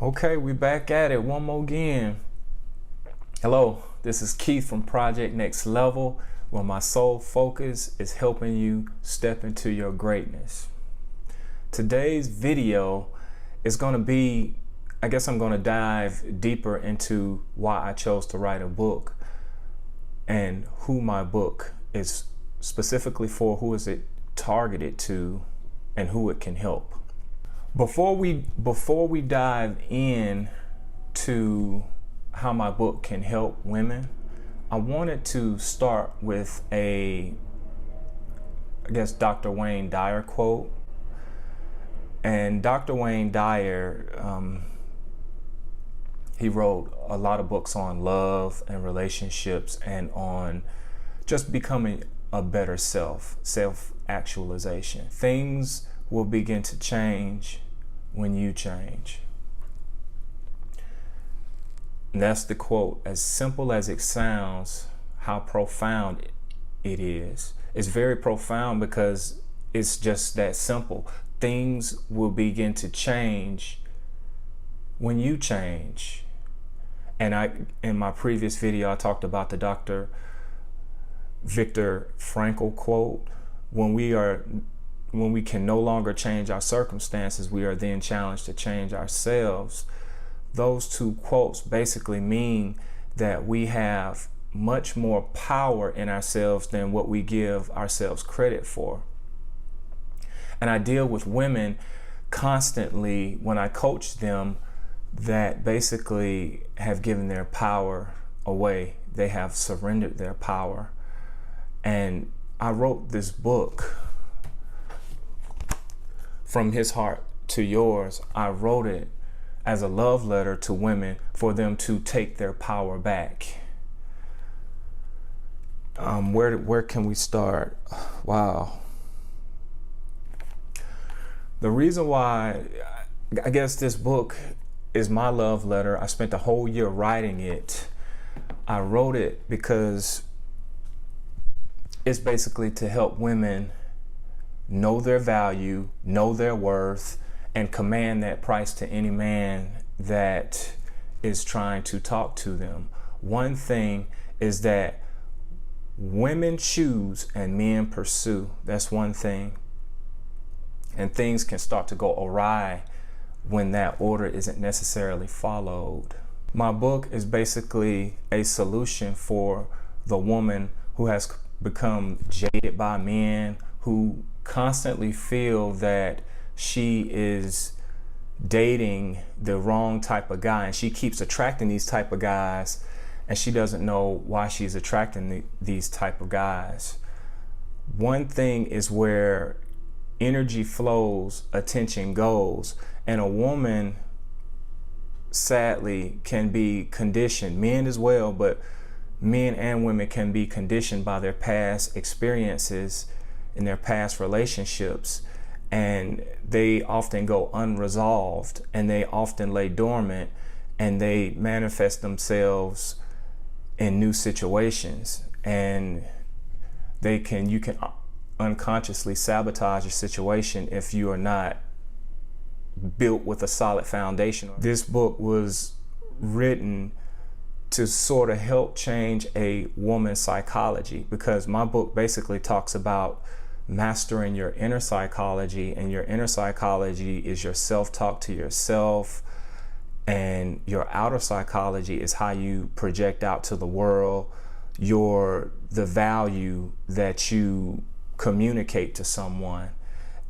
Okay, we back at it one more again. Hello, this is Keith from Project Next Level, where my sole focus is helping you step into your greatness. Today's video is going to be, I guess I'm going to dive deeper into why I chose to write a book and who my book is specifically for, who is it targeted to, and who it can help. Before we dive in to how my book can help women, I wanted to start with Dr. Wayne Dyer quote. And Dr. Wayne Dyer, he wrote a lot of books on love and relationships and on just becoming a better self-actualization. Things will begin to change when you change. And that's the quote. As simple as it sounds, how profound it is. It's very profound because it's just that simple. Things will begin to change when you change. And in my previous video, I talked about the Dr. Viktor Frankl quote. When we can no longer change our circumstances, we are then challenged to change ourselves. Those two quotes basically mean that we have much more power in ourselves than what we give ourselves credit for. And I deal with women constantly when I coach them that basically have given their power away. They have surrendered their power. And I wrote this book, From His Heart to Yours. I wrote it as a love letter to women for them to take their power back. Where can we start? Wow. The reason why I guess this book is my love letter, I spent a whole year writing it. I wrote it because it's basically to help women know their value, know their worth, and command that price to any man that is trying to talk to them. One thing is that women choose and men pursue. That's one thing. And things can start to go awry when that order isn't necessarily followed. My book is basically a solution for the woman who has become jaded by men, who constantly feel that she is dating the wrong type of guy and she keeps attracting these type of guys and she doesn't know why she's attracting these type of guys. One thing is where energy flows, attention goes, and a woman sadly can be conditioned, men as well, but men and women can be conditioned by their past experiences in their past relationships, and they often go unresolved and they often lay dormant and they manifest themselves in new situations, and you can unconsciously sabotage a situation if you are not built with a solid foundation. This book was written to sort of help change a woman's psychology, because my book basically talks about mastering your inner psychology, and your inner psychology is your self-talk to yourself, and your outer psychology is how you project out to the world, the value that you communicate to someone.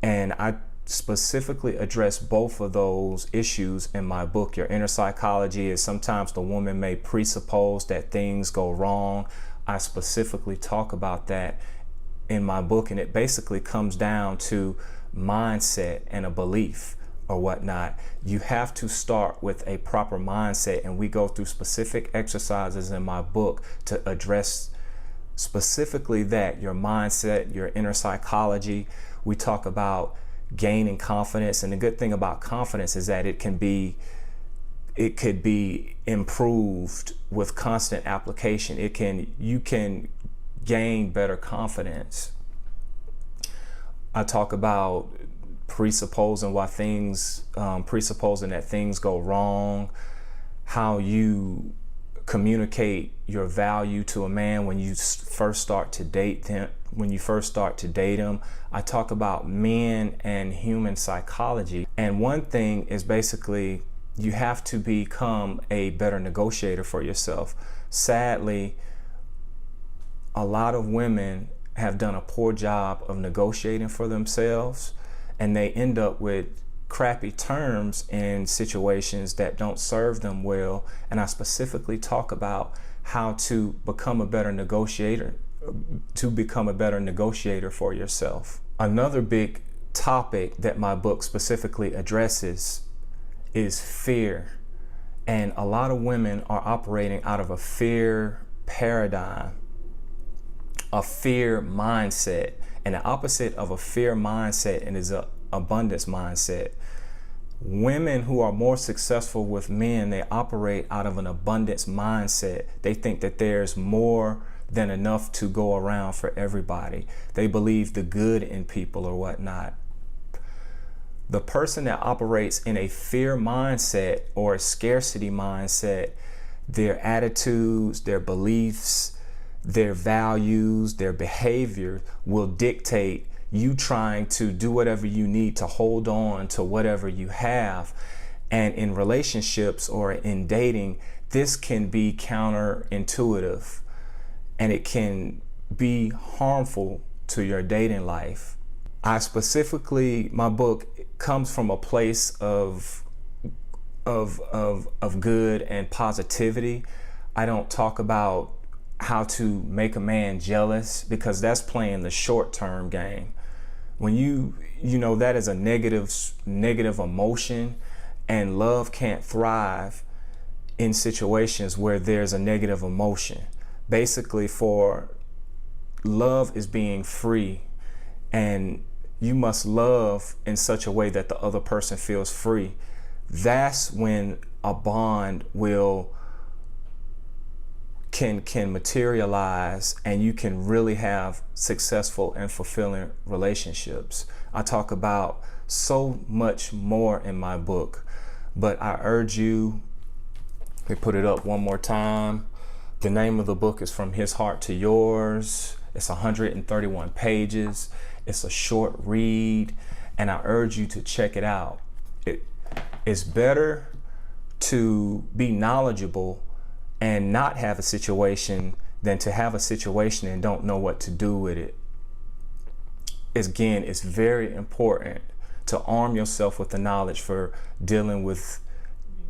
And I specifically address both of those issues in my book. Your inner psychology is sometimes the woman may presuppose that things go wrong. I specifically talk about that in my book, and it basically comes down to mindset and a belief or whatnot. You have to start with a proper mindset, and we go through specific exercises in my book to address specifically that, your mindset, your inner psychology. We talk about gaining confidence, and the good thing about confidence is that it could be improved with constant application. You can gain better confidence. I talk about presupposing that things go wrong, how you communicate your value to a man when you first start to date him. I talk about men and human psychology. And one thing is basically you have to become a better negotiator for yourself. Sadly, a lot of women have done a poor job of negotiating for themselves, and they end up with crappy terms in situations that don't serve them well. And I specifically talk about how to become a better negotiator for yourself. Another big topic that my book specifically addresses is fear. And a lot of women are operating out of a fear paradigm, a fear mindset. And the opposite of a fear mindset is an abundance mindset. Women who are more successful with men, they operate out of an abundance mindset. They think that there's more than enough to go around for everybody. They believe the good in people or whatnot. The person that operates in a fear mindset or a scarcity mindset, their attitudes, their beliefs, their values, their behavior will dictate you trying to do whatever you need to hold on to whatever you have. And in relationships or in dating, this can be counterintuitive and it can be harmful to your dating life. My book comes from a place of good and positivity. I don't talk about how to make a man jealous, because that's playing the short-term game. When you know that is a negative emotion, and love can't thrive in situations where there's a negative emotion. Basically, for love is being free, and you must love in such a way that the other person feels free. That's when a bond can materialize, and you can really have successful and fulfilling relationships. I talk about so much more in my book, but I urge you, let me put it up one more time. The name of the book is From His Heart to Yours. It's 131 pages. It's a short read, and I urge you to check it out. It's better to be knowledgeable and not have a situation than to have a situation and don't know what to do with it. Again, it's very important to arm yourself with the knowledge for dealing with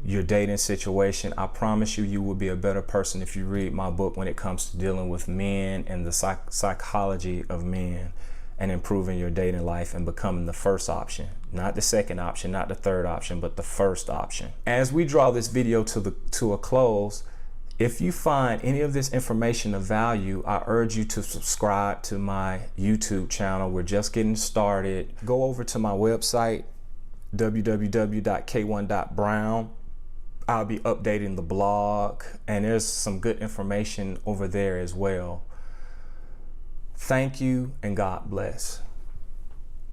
your dating situation. I promise you will be a better person if you read my book when it comes to dealing with men and the psychology of men, and improving your dating life and becoming the first option, not the second option, not the third option, but the first option. As we draw this video to a close, if you find any of this information of value, I urge you to subscribe to my YouTube channel. We're just getting started. Go over to my website, www.k1.brown. I'll be updating the blog, and there's some good information over there as well. Thank you, and God bless.